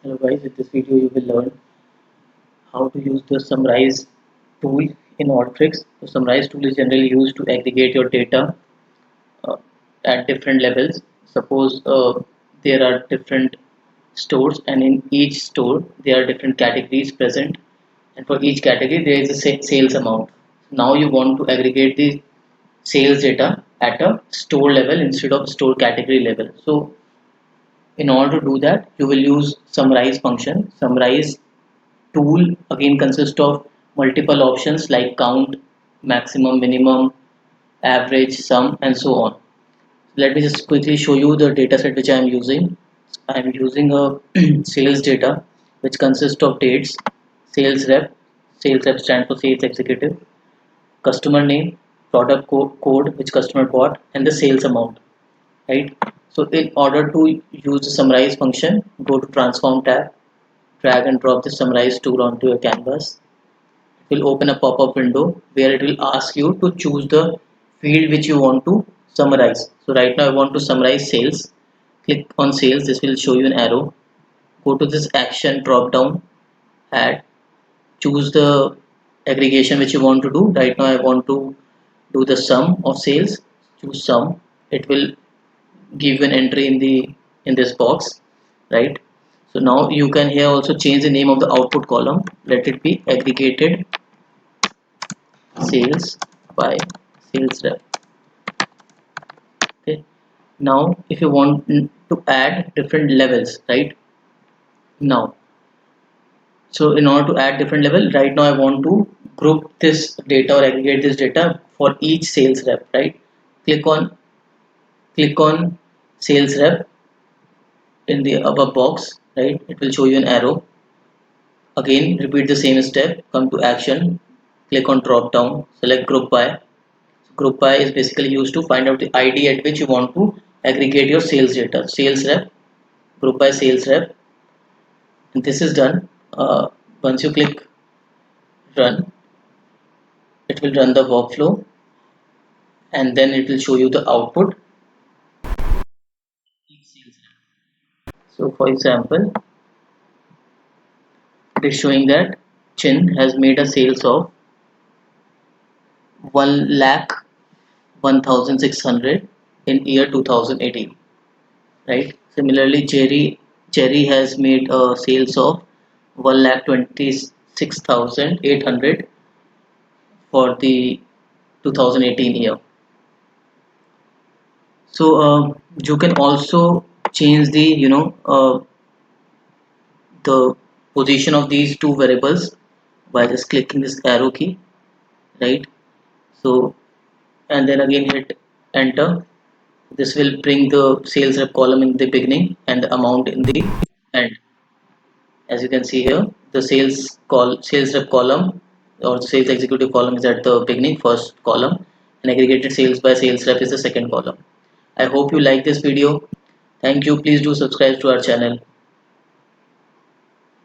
Hello guys, in this video you will learn how to use the summarize tool in Alteryx. The summarize tool is generally used to aggregate your data uh, at different levels. Suppose there are different stores, and in each store there are different categories present, and for each category there is a sales amount. Now you want to aggregate the sales data at a store level instead of store category level. So in order to do that, you will use summarize function. Summarize tool again consists of multiple options like count, maximum, minimum, average, sum, and so on. Let me just quickly show you the dataset which I am using. I am using a sales data which consists of dates, sales rep stands for sales executive, customer name, product code which customer bought, and the sales amount. Right. So in order to use the summarize function, go to transform tab, drag and drop the summarize tool onto your canvas. It will open a pop-up window where it will ask you to choose the field which you want to summarize. So right now I want to summarize sales. Click on sales. This will show you an arrow. Go to this action drop down, add, choose the aggregation which you want to do. Right now I want to do the sum of sales. Choose sum. It will give you an entry in this box, right? So now you can here also change the name of the output column. Let it be aggregated sales by sales rep. Okay. Now if you want to add different levels, right? Now, so in order to add different level, right now I want to group this data or aggregate this data for each sales rep, right? Click on click on sales rep in the above box, right? It will show you an arrow. Again, repeat the same step. Come to action, click on drop down, select group by. Group by is basically used to find out the ID at which you want to aggregate your sales data. Sales rep, group by sales rep, and this is done. Once you click run, it will run the workflow, and then it will show you the output. So for example, it is showing that Chin has made a sales of 1,01,600 in year 2018, right? Similarly, Jerry has made a sales of 1,26,800 for the 2018 year. So you can also change the the position of these two variables by just clicking this arrow key, right? So and then again hit enter. This will bring the sales rep column in the beginning and the amount in the end. As you can see here, the sales rep column or sales executive column is at the beginning, first column, and aggregated sales by sales rep is the second column. I hope you like this video. Thank you. Please do subscribe to our channel.